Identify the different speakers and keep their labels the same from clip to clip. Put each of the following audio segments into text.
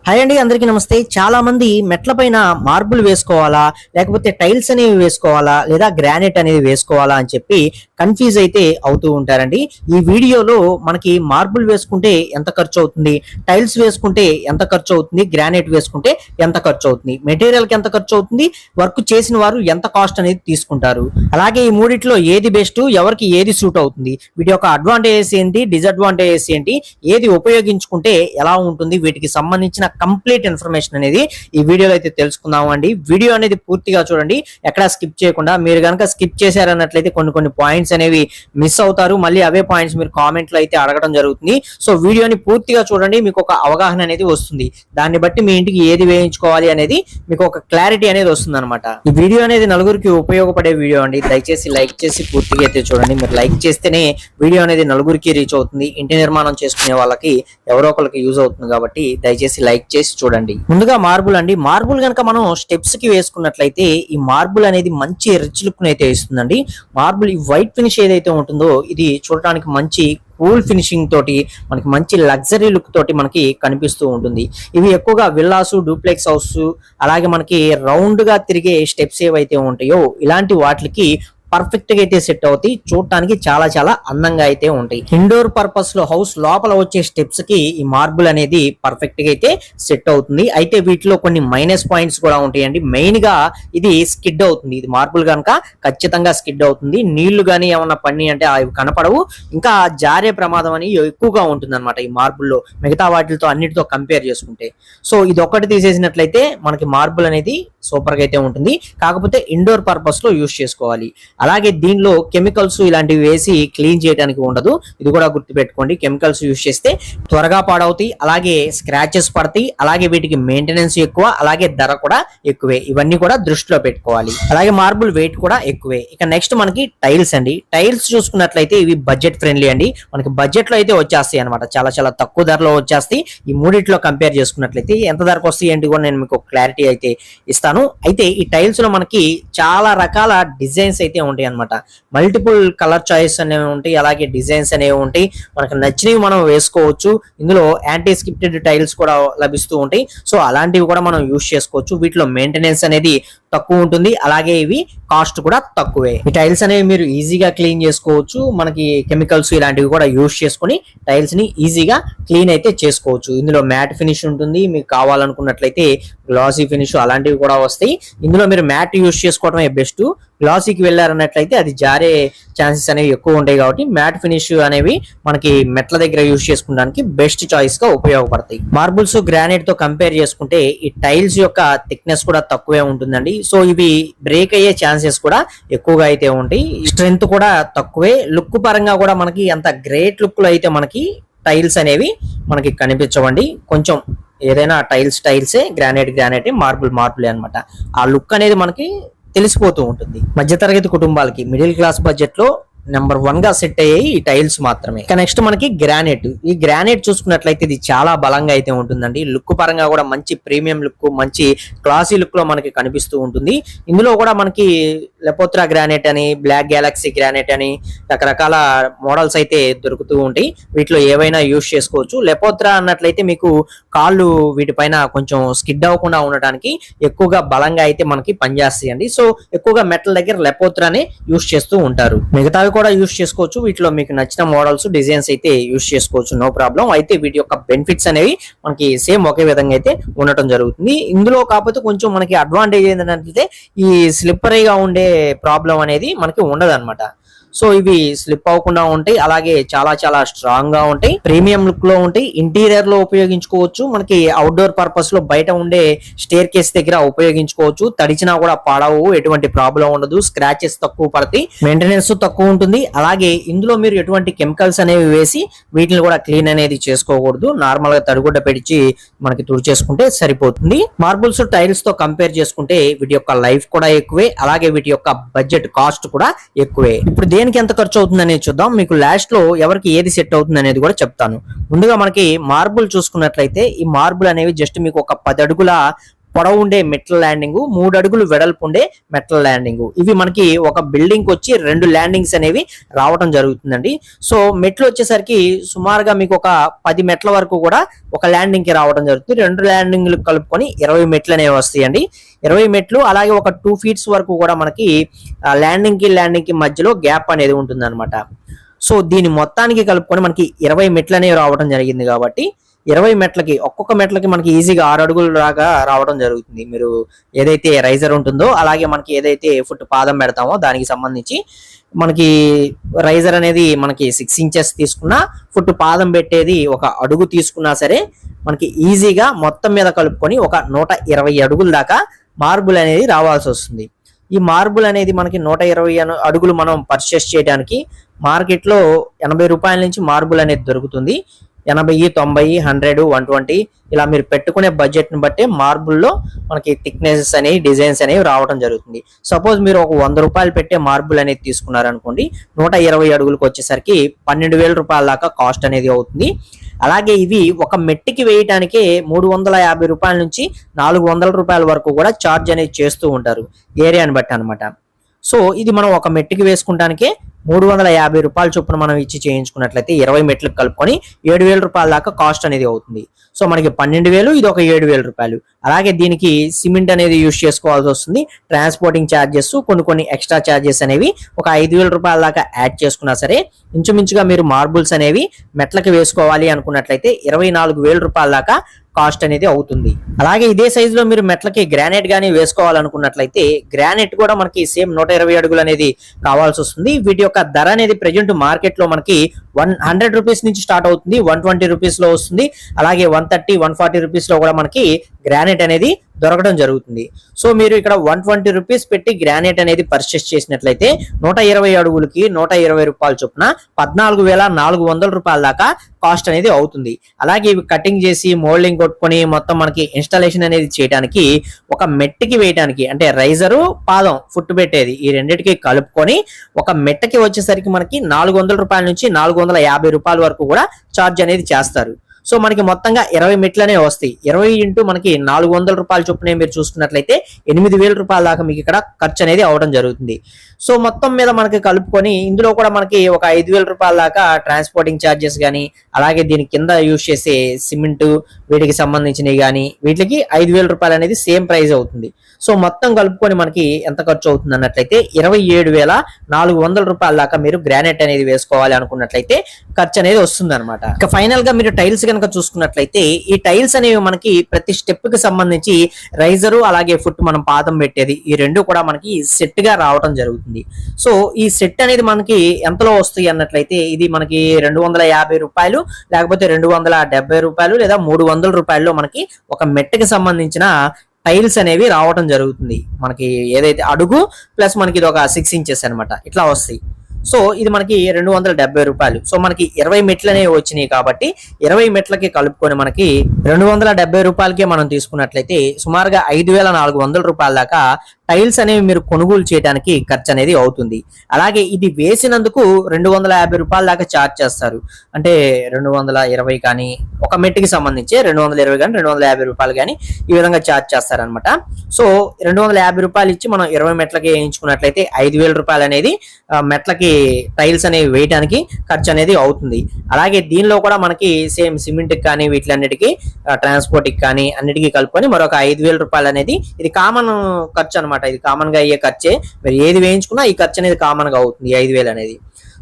Speaker 1: Hi అండి, అందరికీ నమస్తే. చాలా మంది మెట్ల పైన మార్బుల్ వేసుకోవాలా, లేకపోతే టైల్స్ అనేవి వేసుకోవాలా, లేదా గ్రానైట్ అనేది వేసుకోవాలా అని చెప్పి కన్ఫ్యూజ్ అయితే అవుతూ ఉంటారండి. ఈ వీడియోలో మనకి మార్బుల్ వేసుకుంటే ఎంత ఖర్చు అవుతుంది, టైల్స్ వేసుకుంటే ఎంత ఖర్చు అవుతుంది, గ్రానైట్ వేసుకుంటే ఎంత ఖర్చు అవుతుంది, మెటీరియల్ కి ఎంత ఖర్చు అవుతుంది, వర్క్ చేసిన వారు ఎంత కాస్ట్ అనేది తీసుకుంటారు, అలాగే ఈ మూడిట్లో ఏది బెస్ట్, ఎవరికి ఏది సూట్ అవుతుంది, వీటి యొక్క అడ్వాంటేజెస్ ఏంటి, డిసడ్వాంటేజెస్ ఏంటి, ఏది ఉపయోగించుకుంటే ఎలా ఉంటుంది, వీటికి సంబంధించిన కంప్లీట్ ఇన్ఫర్మేషన్ అనేది ఈ వీడియోలో అయితే తెలుసుకుందాం అండి. వీడియో అనేది పూర్తిగా చూడండి, ఎక్కడ స్కిప్ చేయకుండా. మీరు కనుక స్కిప్ చేశారన్నట్లయితే కొన్ని పాయింట్స్ అనేవి మిస్ అవుతారు. మళ్ళీ అవే పాయింట్స్ మీరు కామెంట్ లో అయితే అడగడం జరుగుతుంది. సో వీడియోని పూర్తిగా చూడండి, మీకు ఒక అవగాహన అనేది వస్తుంది. దాన్ని బట్టి మీ ఇంటికి ఏది వేయించుకోవాలి అనేది మీకు ఒక క్లారిటీ అనేది వస్తుంది అనమాట. ఈ వీడియో అనేది నలుగురికి ఉపయోగపడే వీడియో అండి. దయచేసి లైక్ చేసి పూర్తిగా అయితే చూడండి. మీరు లైక్ చేస్తేనే వీడియో అనేది నలుగురికి రీచ్ అవుతుంది. ఇంటి నిర్మాణం చేసుకునే వాళ్ళకి ఎవరో ఒకరికి యూజ్ అవుతుంది కాబట్టి దయచేసి లైక్ చేసి చూడండి. ముందుగా మార్బుల్ అండి. మార్బుల్ కనుక మనం స్టెప్స్ కి వేసుకున్నట్లయితే ఈ మార్బుల్ అనేది మంచి రిచ్ లుక్ అయితే ఇస్తుందండి. మార్బుల్ ఈ వైట్ ఫినిష్ ఏదైతే ఉంటుందో ఇది చూడటానికి మంచి కూల్ ఫినిషింగ్ తోటి మనకి మంచి లగ్జరీ లుక్ తోటి మనకి కనిపిస్తూ ఉంటుంది. ఇవి ఎక్కువగా విల్లాస్, డూప్లెక్స్ హౌస్, అలాగే మనకి రౌండ్ గా తిరిగే స్టెప్స్ ఏవైతే ఉంటాయో ఇలాంటి వాటికి పర్ఫెక్ట్ గా అయితే సెట్ అవుతాయి. చూడటానికి చాలా చాలా అందంగా అయితే ఉంటాయి. ఇండోర్ పర్పస్ లో హౌస్ లోపల వచ్చే స్టెప్స్ కి ఈ మార్బుల్ అనేది పర్ఫెక్ట్ గా అయితే సెట్ అవుతుంది. అయితే వీటిలో కొన్ని మైనస్ పాయింట్స్ కూడా ఉంటాయండి. మెయిన్ గా ఇది స్కిడ్ అవుతుంది. ఇది మార్బుల్ కనుక ఖచ్చితంగా స్కిడ్ అవుతుంది. నీళ్లు గానీ ఏమన్నా పని అంటే అవి కనపడవు. ఇంకా జారే ప్రమాదం అని ఎక్కువగా ఉంటుంది అనమాట ఈ మార్బుల్ లో, మిగతా వాటితో అన్నిటితో కంపేర్ చేసుకుంటే. సో ఇది ఒక్కటి తీసేసినట్లయితే మనకి మార్బుల్ అనేది సూపర్ గా అయితే ఉంటుంది. కాకపోతే ఇండోర్ పర్పస్ లో యూజ్ చేసుకోవాలి. అలాగే దీనిలో కెమికల్స్ ఇలాంటివి వేసి క్లీన్ చేయడానికి ఉండదు. ఇది కూడా గుర్తుపెట్టుకోండి. కెమికల్స్ యూజ్ చేస్తే త్వరగా పాడవుతాయి, అలాగే స్క్రాచెస్ పడతాయి, అలాగే వీటికి మెయింటెనెన్స్ ఎక్కువ, అలాగే ధర కూడా ఎక్కువే. ఇవన్నీ కూడా దృష్టిలో పెట్టుకోవాలి. అలాగే మార్బుల్ వెయిట్ కూడా ఎక్కువే. ఇక నెక్స్ట్ మనకి టైల్స్ అండి. టైల్స్ చూసుకున్నట్లయితే ఇవి బడ్జెట్ ఫ్రెండ్లీ అండి. మనకి బడ్జెట్ లో అయితే వచ్చేస్తాయి అనమాట. చాలా చాలా తక్కువ ధరలో వచ్చేస్తాయి. ఈ మూడిట్లో కంపేర్ చేసుకున్నట్లయితే ఎంత ధరకు వస్తాయి ఏంటి కూడా నేను మీకు క్లారిటీ అయితే ఇస్తాను. అయితే ఈ టైల్స్ లో మనకి చాలా రకాల డిజైన్స్ అయితే ఉంటాయి అనమాట. మల్టిపుల్ కలర్ చాయిస్ అనేవి ఉంటాయి, అలాగే డిజైన్స్ అనేవి ఉంటాయి. మనకు నచ్చినవి మనం వేసుకోవచ్చు. ఇందులో యాంటీ స్కిప్టెడ్ టైల్స్ కూడా లభిస్తూ ఉంటాయి. సో అలాంటివి కూడా మనం యూజ్ చేసుకోవచ్చు. వీటిలో మెయింటెనెన్స్ అనేది తక్కువ ఉంటుంది, అలాగే ఇవి కాస్ట్ కూడా తక్కువే. ఈ టైల్స్ అనేవి మీరు ఈజీగా క్లీన్ చేసుకోవచ్చు. మనకి కెమికల్స్ ఇలాంటివి కూడా యూజ్ చేసుకుని టైల్స్ ని ఈజీగా క్లీన్ అయితే చేసుకోవచ్చు. ఇందులో మ్యాట్ ఫినిష్ ఉంటుంది. మీకు కావాలనుకున్నట్లయితే గ్లాసీ ఫినిష్ అలాంటివి కూడా వస్తాయి. ఇందులో మీరు మ్యాట్ యూజ్ చేసుకోవడమే బెస్ట్. గ్లాసీకి వెళ్ళారన్నట్లయితే అది జారే ఛాన్సెస్ అనేవి ఎక్కువ ఉంటాయి కాబట్టి మ్యాట్ ఫినిష్ అనేవి మనకి మెట్ల దగ్గర యూజ్ చేసుకోవడానికి బెస్ట్ చాయిస్ గా ఉపయోగపడతాయి. మార్బుల్స్, గ్రానైట్ తో కంపేర్ చేసుకుంటే ఈ టైల్స్ యొక్క థిక్నెస్ కూడా తక్కువే ఉంటుందండి. సో ఇవి బ్రేక్ అయ్యే ఛాన్సెస్ కూడా ఎక్కువగా అయితే ఉంటాయి. స్ట్రెంత్ కూడా తక్కువే. లుక్ పరంగా కూడా మనకి అంత గ్రేట్ లుక్ లో అయితే మనకి టైల్స్ అనేవి మనకి కనిపించవండి. కొంచెం ఏదైనా టైల్సే, గ్రానైట్, మార్బుల్ అనమాట. ఆ లుక్ అనేది మనకి తెలిసిపోతూ ఉంటుంది. మధ్యతరగతి కుటుంబాలకి మిడిల్ క్లాస్ బడ్జెట్ లో నెంబర్ 1 గా సెట్ అయ్యాయి ఈ టైల్స్ మాత్రమే. ఇక నెక్స్ట్ మనకి గ్రానైట్. ఈ గ్రానైట్ చూసుకున్నట్లయితే ఇది చాలా బలంగా అయితే ఉంటుందండి. లుక్ పరంగా కూడా మంచి ప్రీమియం లుక్, మంచి క్లాసీ లుక్ లో మనకి కనిపిస్తూ ఉంటుంది. ఇందులో కూడా మనకి లెపోత్రా గ్రానైట్ అని, బ్లాక్ గ్యాలక్సీ గ్రానైట్ అని రకరకాల మోడల్స్ అయితే దొరుకుతూ ఉంటాయి. వీటిలో ఏవైనా యూజ్ చేసుకోవచ్చు. లెపోత్రా అన్నట్లయితే మీకు కాళ్ళు వీటిపైన కొంచెం స్కిడ్ అవ్వకుండా ఉండటానికి ఎక్కువగా బలంగా అయితే మనకి పనిచేస్తాయండి. సో ఎక్కువగా మెటల్ దగ్గర లెపోత్రానే యూజ్ చేస్తూ ఉంటారు. మిగతావి కూడా యూజ్ చేసుకోవచ్చు. వీటిలో మీకు నచ్చిన మోడల్స్, డిజైన్స్ అయితే యూజ్ చేసుకోవచ్చు, నో ప్రాబ్లం. అయితే వీటి యొక్క బెనిఫిట్స్ అనేవి మనకి సేమ్ ఒకే విధంగా అయితే ఉండటం జరుగుతుంది. ఇందులో కాకపోతే కొంచెం మనకి అడ్వాంటేజ్ ఏంటంటే ఈ స్లిప్పరీగా ఉండే ప్రాబ్లం అనేది మనకి ఉండదు అనమాట. సో ఇవి స్లిప్ అవ్వకుండా ఉంటాయి, అలాగే చాలా చాలా స్ట్రాంగ్ గా ఉంటాయి, ప్రీమియం లుక్ లో ఉంటాయి. ఇంటీరియర్ లో ఉపయోగించుకోవచ్చు. మనకి అవుట్డోర్ పర్పస్ లో బయట ఉండే స్టేర్ కేస్ దగ్గర ఉపయోగించుకోవచ్చు. తడిచినా కూడా పాడవు, ఎటువంటి ప్రాబ్లం ఉండదు, స్క్రాచెస్ తక్కువ పడతాయి, మెయింటెనెన్స్ తక్కువ ఉంటుంది. అలాగే ఇందులో మీరు ఎటువంటి కెమికల్స్ అనేవి వేసి వీటిని కూడా క్లీన్ అనేది చేసుకోకూడదు. నార్మల్ గా తడిగుడ్డ పెడిచి మనకి తుడిచేసుకుంటే సరిపోతుంది. మార్బుల్స్, టైల్స్ తో కంపేర్ చేసుకుంటే వీటి యొక్క లైఫ్ కూడా ఎక్కువే, అలాగే వీటి యొక్క బడ్జెట్ కాస్ట్ కూడా ఎక్కువే. ఇప్పుడు దేనికి ఎంత ఖర్చు అవుతుంది అనేది చూద్దాం. మీకు లాస్ట్ లో ఎవరికి ఏది సెట్ అవుతుంది అనేది కూడా చెప్తాను. ముందుగా మనకి మార్బుల్ చూసుకున్నట్లయితే ఈ మార్బుల్ అనేవి జస్ట్ మీకు ఒక 10 అడుగుల పొడవు ఉండే మెట్ల ల్యాండింగ్, 3 అడుగులు వెడల్పు ఉండే మెట్ల ల్యాండింగ్. ఇవి మనకి ఒక బిల్డింగ్ వచ్చి 2 ల్యాండింగ్స్ అనేవి రావడం జరుగుతుందండి. సో మెట్లు వచ్చేసరికి సుమారుగా మీకు ఒక 10 మెట్ల వరకు కూడా ఒక ల్యాండింగ్ కి రావడం జరుగుతుంది. 2 ల్యాండింగ్లు కలుపుకొని 20 మెట్లు అనేవి వస్తాయండి. 20 మెట్లు, అలాగే ఒక 2 ఫీట్స్ వరకు కూడా మనకి ల్యాండింగ్ కి మధ్యలో గ్యాప్ అనేది ఉంటుంది అనమాట. సో దీని మొత్తానికి కలుపుకొని మనకి 20 మెట్లు అనేవి రావడం జరిగింది. కాబట్టి 20 మెట్లకి, ఒక్కొక్క మెట్లకి మనకి ఈజీగా 6 అడుగులు దాకా రావడం జరుగుతుంది. మీరు ఏదైతే రైజర్ ఉంటుందో, అలాగే మనకి ఏదైతే ఫుట్ పాదం పెడతామో దానికి సంబంధించి మనకి రైజర్ అనేది మనకి 6 ఇంచెస్ తీసుకున్నా, ఫుట్ పాదం పెట్టేది 1 అడుగు తీసుకున్నా సరే మనకి ఈజీగా మొత్తం మీద కలుపుకొని ఒక 120 అడుగుల దాకా మార్బుల్ అనేది రావాల్సి వస్తుంది. ఈ మార్బుల్ అనేది మనకి 120 అడుగులు మనం పర్చేస్ చేయడానికి మార్కెట్లో 80 రూపాయల నుంచి మార్బుల్ అనేది దొరుకుతుంది. 80, 90, 100, 120 ఇలా మీరు పెట్టుకునే బడ్జెట్ ని బట్టి మార్బుల్లో మనకి థిక్నెసెస్ అనేవి, డిజైన్స్ అనేవి రావడం జరుగుతుంది. సపోజ్ మీరు ఒక 100 రూపాయలు పెట్టే మార్బుల్ అనేది తీసుకున్నారనుకోండి, 120 అడుగులకు వచ్చేసరికి 12,000 రూపాయల దాకా కాస్ట్ అనేది అవుతుంది. అలాగే ఇవి ఒక మెట్టికి వేయటానికే 350 రూపాయల నుంచి 400 రూపాయల వరకు కూడా ఛార్జ్ అనేది చేస్తూ ఉంటారు, ఏరియాని బట్టి అనమాట. సో ఇది మనం ఒక మెట్టికి వేసుకుంటానికే 350 రూపాయల చొప్పున మనం ఇచ్చి చేయించుకున్నట్లయితే 20 మెట్లకు కలుపుకొని 7,000 రూపాయల దాకా కాస్ట్ అనేది అవుతుంది. సో మనకి 12,000, ఇది ఒక 7,000 రూపాయలు. అలాగే దీనికి సిమెంట్ అనేది యూజ్ చేసుకోవాల్సి వస్తుంది. ట్రాన్స్పోర్టింగ్ ఛార్జెస్, కొన్ని ఎక్స్ట్రా ఛార్జెస్ అనేవి ఒక 5,000 రూపాయల దాకా యాడ్ చేసుకున్నా సరే ఇంచుమించుగా మీరు మార్బుల్స్ అనేవి మెట్లకి వేసుకోవాలి అనుకున్నట్లయితే 24,000 రూపాయల దాకా కాస్ట్ అనేది అవుతుంది. అలాగే ఇదే సైజ్ లో మీరు మెట్లకి గ్రానైట్ గానీ వేసుకోవాలనుకున్నట్లయితే గ్రానైట్ కూడా మనకి సేమ్ 120 అడుగులు అనేది కావాల్సి వస్తుంది. వీటి యొక్క ధర అనేది ప్రెజెంట్ మార్కెట్ లో మనకి 100 రూపీస్ నుంచి స్టార్ట్ అవుతుంది, 120 రూపీస్ లో వస్తుంది. అలాగే 130, 140 రూపీస్ లో కూడా మనకి గ్రానైట్ అనేది దొరకడం జరుగుతుంది. సో మీరు ఇక్కడ 120 రూపీస్ పెట్టి గ్రానైట్ అనేది పర్చేస్ చేసినట్లయితే 120 అడుగులకి 120 రూపాయల చొప్పున 14,400 రూపాయల దాకా కాస్ట్ అనేది అవుతుంది. అలాగే ఇవి కటింగ్ చేసి మోల్డింగ్ కొట్టుకొని మొత్తం మనకి ఇన్స్టాలేషన్ అనేది చేయడానికి ఒక మెట్టికి వేయడానికి, అంటే రైజరు, పాదం, ఫుట్ పెట్టేది, ఈ రెండింటికి కలుపుకొని ఒక మెట్టకి వచ్చేసరికి మనకి 400 రూపాయల నుంచి 450 రూపాయల వరకు కూడా ఛార్జ్ అనేది చేస్తారు. సో మనకి మొత్తంగా 20 మెట్లనే వస్తాయి. 20 ఇంటూ మనకి 400 రూపాయల చొప్పున మీరు చూసుకున్నట్లయితే 8,000 రూపాయల దాకా మీకు ఇక్కడ ఖర్చు అనేది అవడం జరుగుతుంది. సో మొత్తం మీద మనకి కలుపుకొని ఇందులో కూడా మనకి ఒక 5,000 రూపాయల దాకా ట్రాన్స్పోర్టింగ్ ఛార్జెస్ కానీ, అలాగే దీని కింద యూజ్ చేసే సిమెంట్ వీటికి సంబంధించినవి కానీ, వీటికి 5,000 రూపాయలు అనేది సేమ్ ప్రైస్ అవుతుంది. సో మొత్తం కలుపుకొని మనకి ఎంత ఖర్చు అవుతుంది అన్నట్లయితే 27,400 రూపాయల దాకా మీరు గ్రానైట్ అనేది వేసుకోవాలి అనుకున్నట్లయితే ఖర్చు అనేది వస్తుంది అనమాట. ఇక ఫైనల్ గా మీరు టైల్స్ కనుక చూసుకున్నట్లయితే ఈ టైల్స్ అనేవి మనకి ప్రతి స్టెప్ కి సంబంధించి రైజరు, అలాగే ఫుట్ మనం పాదం పెట్టేది, ఈ రెండు కూడా మనకి సెట్ గా రావడం జరుగుతుంది. సో ఈ సెట్ అనేది మనకి ఎంతలో వస్తాయి అన్నట్లయితే ఇది మనకి 250 రూపాయలు, లేకపోతే 270 రూపాయలు, లేదా 300 రూపాయల్లో మనకి ఒక మెట్టకి సంబంధించిన టైల్స్ అనేవి రావడం జరుగుతుంది. మనకి ఏదైతే అడుగు ప్లస్ మనకి ఇది ఒక 6 ఇంచెస్ అనమాట, ఇట్లా వస్తాయి. సో ఇది మనకి 270 రూపాయలు. సో మనకి 20 మెట్లు అనేవి వచ్చినాయి కాబట్టి 20 మెట్లకి కలుపుకొని మనకి 270 రూపాయలకే మనం తీసుకున్నట్లయితే సుమారుగా 5,400 రూపాయల దాకా టైల్స్ అనేవి మీరు కొనుగోలు చేయడానికి ఖర్చు అనేది అవుతుంది. అలాగే ఇది వేసినందుకు 250 రూపాయల దాకా ఛార్జ్ చేస్తారు. అంటే 220 కానీ, ఒక మెట్టికి సంబంధించి 220 కానీ 250 రూపాయలు కానీ ఈ విధంగా ఛార్జ్ చేస్తారనమాట. సో 250 రూపాయలు ఇచ్చి మనం 20 మెట్లకి వేయించుకున్నట్లయితే 5,000 రూపాయలు అనేది మెట్లకి టైల్స్ అనేవి వేయడానికి ఖర్చు అనేది అవుతుంది. అలాగే దీనిలో కూడా మనకి సేమ్ సిమెంట్ కానీ వీటిలన్నిటికీ ట్రాన్స్పోర్ట్ కానీ అన్నిటికీ కలుపుకొని మరొక 5,000 రూపాయలు అనేది ఇది కామన్ ఖర్చు అనమాట. ఇది కామన్ గా అయ్యే ఖర్చే, మీరు ఏది వేయించుకున్నా ఈ ఖర్చు అనేది కామన్ గా అవుతుంది 5,000 అనేది.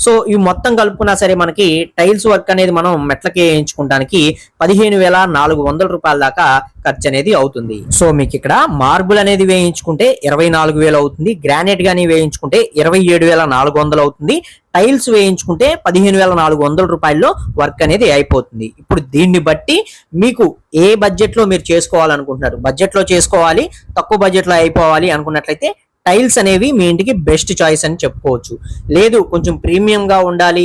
Speaker 1: సో ఇవి మొత్తం కలుపుకున్నా సరే మనకి టైల్స్ వర్క్ అనేది మనం మెట్లకి వేయించుకోవడానికి 15,400 రూపాయల దాకా ఖర్చు అనేది అవుతుంది. సో మీకు ఇక్కడ మార్బుల్ అనేది వేయించుకుంటే 24,000 అవుతుంది, గ్రానైట్ గానీ వేయించుకుంటే 27,400 అవుతుంది, టైల్స్ వేయించుకుంటే 15,400 రూపాయల్లో వర్క్ అనేది అయిపోతుంది. ఇప్పుడు దీన్ని బట్టి మీకు ఏ బడ్జెట్ లో మీరు చేసుకోవాలనుకుంటున్నారు, బడ్జెట్ లో చేసుకోవాలి, తక్కువ బడ్జెట్ లో అయిపోవాలి అనుకున్నట్లయితే టైల్స్ అనేవి మీ ఇంటికి బెస్ట్ చాయిస్ అని చెప్పుకోవచ్చు. లేదు కొంచెం ప్రీమియం గా ఉండాలి,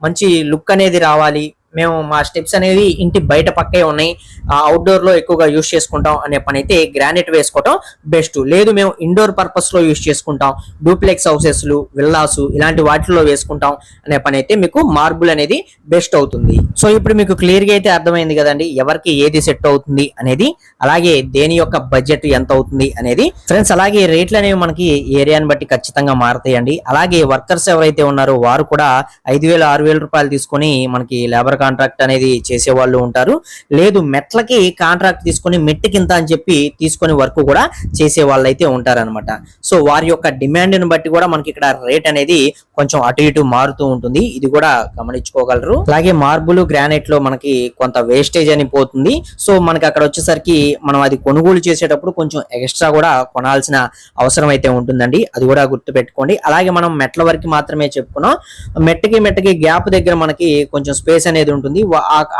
Speaker 1: మంచి లుక్ అనేది రావాలి, మేము మా స్టెప్స్ అనేవి ఇంటి బయట పక్కే ఉన్నాయి, అవుట్డోర్ లో ఎక్కువగా యూస్ చేసుకుంటాం అనే పని అయితే గ్రానైట్ వేసుకోవటం బెస్ట్. లేదు మేము ఇండోర్ పర్పస్ లో యూస్ చేసుకుంటాం, డూప్లెక్స్ హౌసెస్, విల్లాస్ ఇలాంటి వాటిలో వేసుకుంటాం అనే పని అయితే మీకు మార్బుల్ అనేది బెస్ట్ అవుతుంది. సో ఇప్పుడు మీకు క్లియర్ గా అయితే అర్థమైంది కదండి ఎవరికి ఏది సెట్ అవుతుంది అనేది, అలాగే దేని యొక్క బడ్జెట్ ఎంత అవుతుంది అనేది ఫ్రెండ్స్. అలాగే రేట్లు అనేవి మనకి ఏరియాని బట్టి ఖచ్చితంగా మారుతాయండి. అలాగే వర్కర్స్ ఎవరైతే ఉన్నారో వారు కూడా 5,000-6,000 రూపాయలు తీసుకొని మనకి లేబర్ కాంట్రాక్ట్ అనేది చేసే వాళ్ళు ఉంటారు. లేదు మెట్లకి కాంట్రాక్ట్ తీసుకొని మెట్టుకింత అని చెప్పి తీసుకొని వర్క్ కూడా చేసే వాళ్ళు అయితే ఉంటారనమాట. సో వారి యొక్క డిమాండ్ ని బట్టి కూడా మనకి ఇక్కడ రేట్ అనేది కొంచెం అటు ఇటు మారుతూ ఉంటుంది, ఇది కూడా గమనించుకోగలరు. అలాగే మార్బుల్ గ్రానైట్ లో మనకి కొంత వేస్టేజ్ అని పోతుంది. సో మనకి అక్కడ వచ్చేసరికి మనం అది కొనుగోలు చేసేటప్పుడు కొంచెం ఎక్స్ట్రా కూడా కొనాల్సిన అవసరం అయితే ఉంటుందండి, అది కూడా గుర్తు పెట్టుకోండి. అలాగే మనం మెట్ల వరకు మాత్రమే చెప్పుకున్నాం, మెట్టకి గ్యాప్ దగ్గర మనకి కొంచెం స్పేస్ అనేది ఉంటుంది,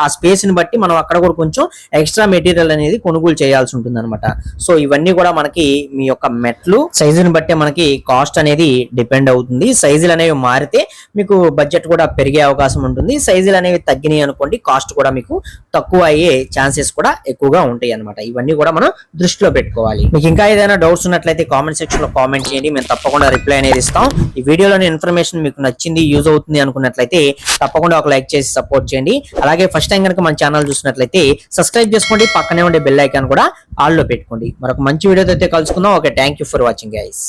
Speaker 1: ఆ స్పేస్ ని బట్టి మనం అక్కడ కూడా కొంచెం ఎక్స్ట్రా మెటీరియల్ అనేది కొనుగోలు చేయాల్సి ఉంటుంది అనమాట. సో ఇవన్నీ కూడా మనకి మీ యొక్క మెట్లు సైజుని బట్టే మనకి కాస్ట్ అనేది డిపెండ్ అవుతుంది. సైజులు అనేవి మారితే మీకు బడ్జెట్ కూడా పెరిగే అవకాశం ఉంటుంది, సైజులు అనేవి తగ్గినాయి అనుకోండి కాస్ట్ కూడా మీకు తక్కువ అయ్యే ఛాన్సెస్ కూడా ఎక్కువగా ఉంటాయి అనమాట. ఇవన్నీ కూడా మనం దృష్టిలో పెట్టుకోవాలి. మీకు ఇంకా ఏదైనా డౌట్స్ ఉన్నట్లయితే కామెంట్ సెక్షన్ లో కామెంట్ చేయండి, మేము తప్పకుండా రిప్లై అనేది ఇస్తాం. ఈ వీడియోలోని ఇన్ఫర్మేషన్ మీకు నచ్చింది, యూజ్ అవుతుంది అనుకున్నట్లయితే తప్పకుండా ఒక లైక్ చేసి సపోర్ట్ చేయండి. అలాగే ఫస్ట్ టైం కనుక మన ఛానల్ చూసినట్లయితే సబ్స్క్రైబ్ చేసుకోండి, పక్కనే ఉండే బెల్ ఐకాన్ కూడా ఆల్ లో పెట్టుకోండి. మరొక మంచి వీడియోతో అయితే కలుసుకుందాం. Okay, thank you for watching guys.